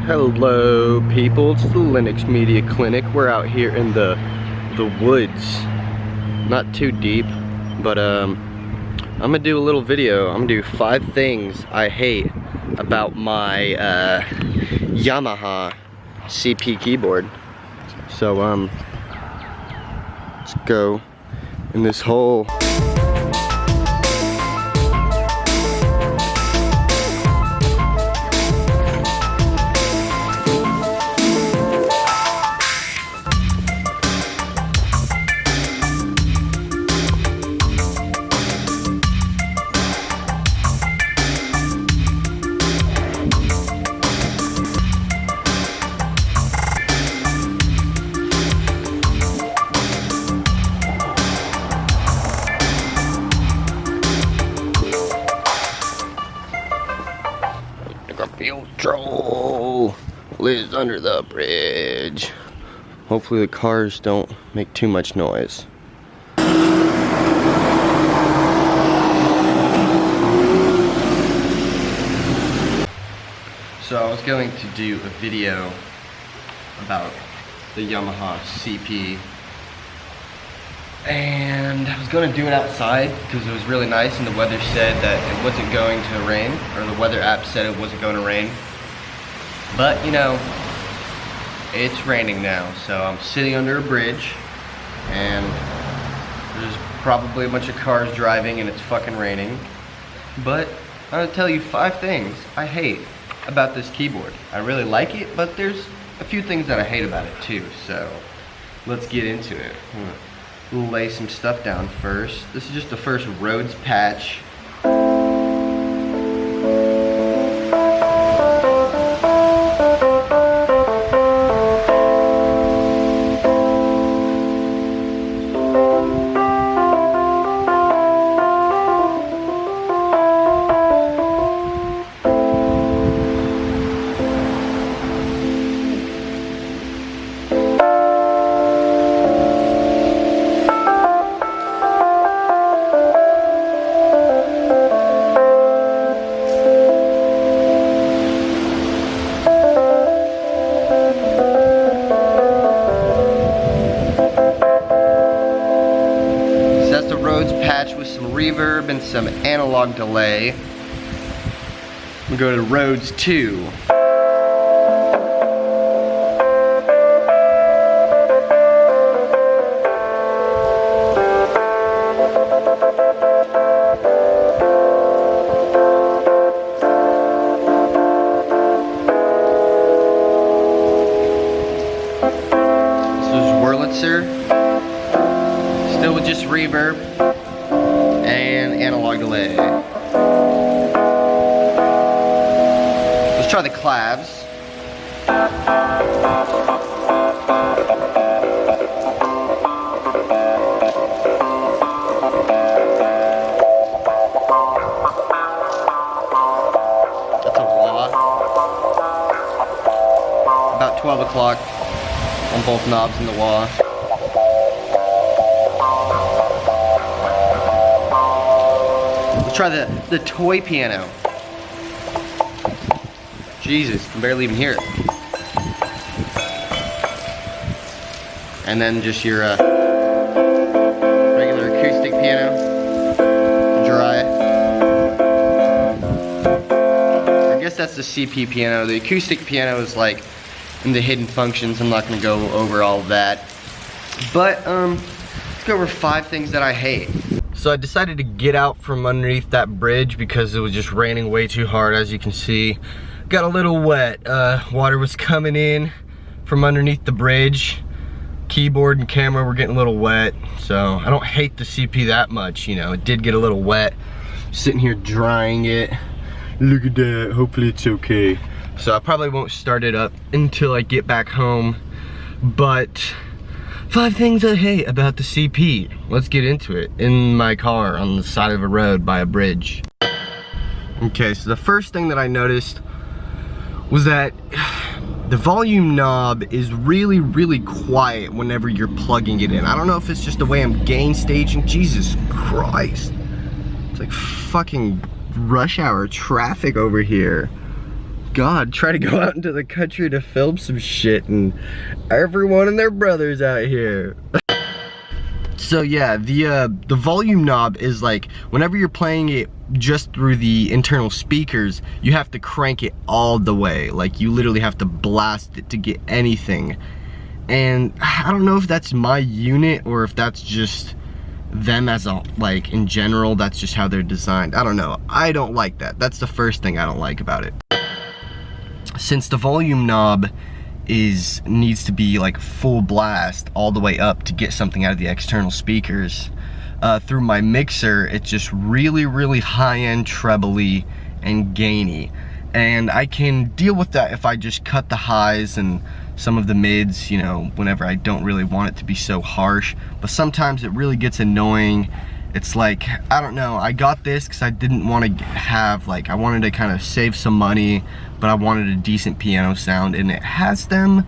Hello people, it's the Linux Media Clinic. We're out here in the woods. Not too deep, but I'm gonna do a little video. I'm gonna do 5 things I hate about my Yamaha CP keyboard. So let's go in this hole. Troll lives under the bridge. Hopefully the cars don't make too much noise. So I was going to do a video about the Yamaha CP, and I was going to do it outside because it was really nice and the weather said that it wasn't going to rain, or the weather app said it wasn't going to rain. But you know, it's raining now, so I'm sitting under a bridge and there's probably a bunch of cars driving and it's fucking raining. But I'm gonna tell you 5 things I hate about this keyboard. I really like it, but there's a few things that I hate about it too, so let's get into it. We'll lay some stuff down first. This is just the first Rhodes patch. Patch with some reverb and some analog delay. We go to Rhodes 2. This is Wurlitzer, still with just reverb and analog delay. Let's try the clavs. That's a wah. About 12 o'clock on both knobs in the wah. Let's try the toy piano. Jesus, can barely even hear it. And then just your regular acoustic piano. Dry. I guess that's the CP piano. The acoustic piano is like in the hidden functions. I'm not gonna go over all of that. But let's go over 5 things that I hate. So I decided to get out from underneath that bridge because it was just raining way too hard. As you can see, got a little wet. Water was coming in from underneath the bridge. Keyboard and camera were getting a little wet. So I don't hate the CP that much, you know. It did get a little wet. Sitting here drying it. Look at that, hopefully it's okay. So I probably won't start it up until I get back home. But 5 things I hate about the CP. Let's get into it. In my car on the side of a road by a bridge. Okay, so the first thing that I noticed was that the volume knob is really, really quiet whenever you're plugging it in. I don't know if it's just the way I'm gain staging. Jesus Christ. It's like fucking rush hour traffic over here. God, try to go out into the country to film some shit and everyone and their brothers out here. So yeah, the volume knob is like, whenever you're playing it just through the internal speakers, you have to crank it all the way. Like, you literally have to blast it to get anything. And I don't know if that's my unit or if that's just them as a, like, in general, that's just how they're designed. I don't know. I don't like that. That's the first thing I don't like about it. Since the volume knob needs to be like full blast all the way up to get something out of the external speakers, through my mixer, it's just really high-end trebly and gainy, and I can deal with that if I just cut the highs and some of the mids, you know, whenever I don't really want it to be so harsh. But sometimes it really gets annoying. It's like, I don't know, I got this because I didn't want to have, like, I wanted to kind of save some money, but I wanted a decent piano sound, and it has them,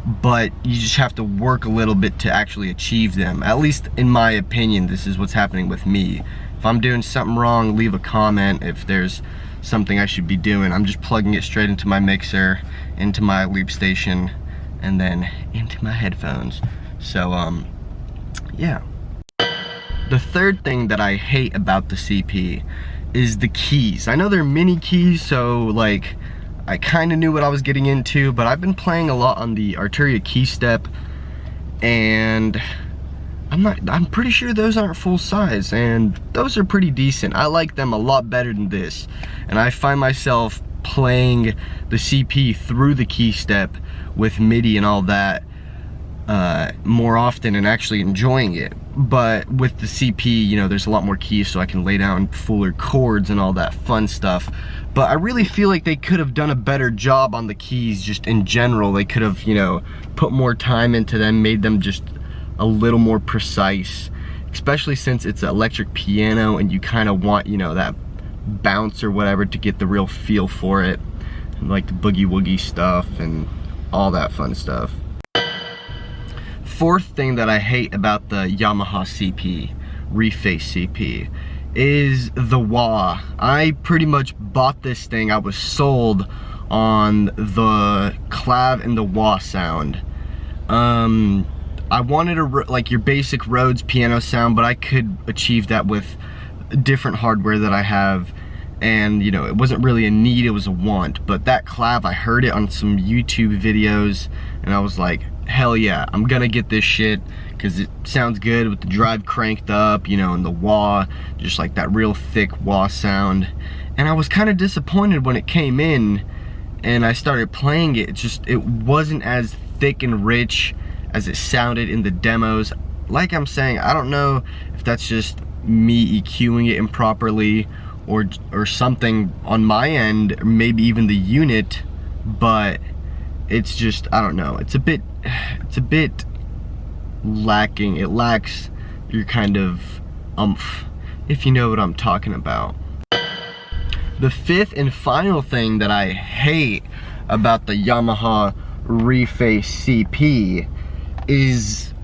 but you just have to work a little bit to actually achieve them. At least in my opinion, this is what's happening with me. If I'm doing something wrong, leave a comment. If there's something I should be doing, I'm just plugging it straight into my mixer, into my loop station, and then into my headphones. So, yeah. The third thing that I hate about the CP is the keys. I know they're mini keys, so like, I kind of knew what I was getting into, but I've been playing a lot on the Arturia key step, and I'm pretty sure those aren't full size, and those are pretty decent. I like them a lot better than this, and I find myself playing the CP through the key step with MIDI and all that more often and actually enjoying it. But with the CP, you know, there's a lot more keys, so I can lay down fuller chords and all that fun stuff. But I really feel like they could have done a better job on the keys just in general. They could have, you know, put more time into them, made them just a little more precise, especially since it's an electric piano and you kind of want, you know, that bounce or whatever to get the real feel for it, and like the boogie woogie stuff and all that fun stuff. Fourth thing that I hate about the Yamaha CP, REFACE CP, is the wah. I pretty much bought this thing, I was sold on the clav and the wah sound. I wanted like your basic Rhodes piano sound, but I could achieve that with different hardware that I have, and you know, it wasn't really a need, it was a want. But that clav, I heard it on some YouTube videos and I was like, hell yeah, I'm gonna get this shit because it sounds good with the drive cranked up, you know, and the wah, just like that real thick wah sound. And I was kind of disappointed when it came in and I started playing it. It wasn't as thick and rich as it sounded in the demos. Like I'm saying, I don't know if that's just me EQing it improperly or something on my end, or maybe even the unit, but it's just, I don't know, it's a bit lacking. It lacks your kind of oomph, if you know what I'm talking about. The fifth and final thing that I hate about the Yamaha REFACE CP is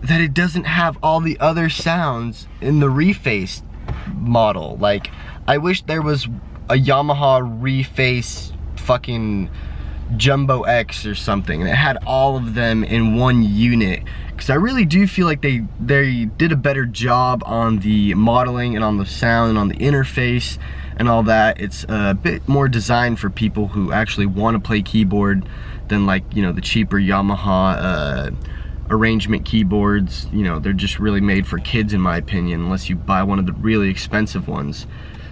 that it doesn't have all the other sounds in the REFACE model. Like, I wish there was a Yamaha REFACE fucking Jumbo X or something and it had all of them in one unit, because I really do feel like they did a better job on the modeling and on the sound and on the interface and all that. It's a bit more designed for people who actually want to play keyboard than, like, you know, the cheaper Yamaha arrangement keyboards. You know, they're just really made for kids in my opinion, unless you buy one of the really expensive ones.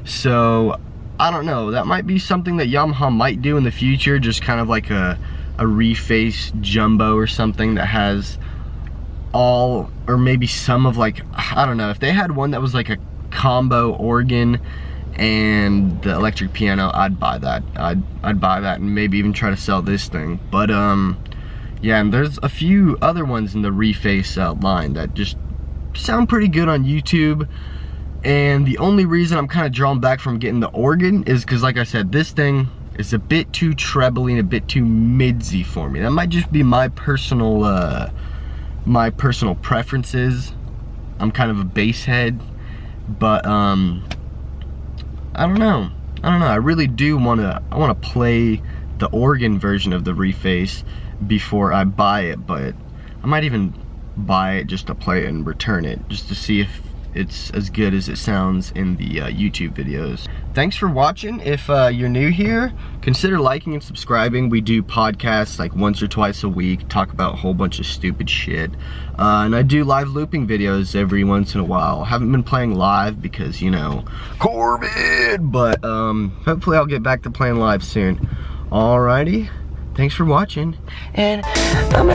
So I don't know, that might be something that Yamaha might do in the future, just kind of like a REFACE Jumbo or something that has all, or maybe some of, like, I don't know, if they had one that was like a combo organ and the electric piano, I'd buy that. I'd buy that and maybe even try to sell this thing. But yeah, and there's a few other ones in the REFACE line that just sound pretty good on YouTube. And the only reason I'm kind of drawn back from getting the organ is because, like I said, this thing is a bit too trebly and a bit too midsy for me. That might just be my personal preferences. I'm kind of a bass head, but I don't know. I don't know, I really do wanna play the organ version of the Reface before I buy it, but I might even buy it just to play it and return it, just to see if it's as good as it sounds in the YouTube videos. Thanks for watching. If you're new here, consider liking and subscribing. We do podcasts like once or twice a week, talk about a whole bunch of stupid shit. And I do live looping videos every once in a while. I haven't been playing live because, you know, COVID, but hopefully I'll get back to playing live soon. Alrighty, thanks for watching, and I'm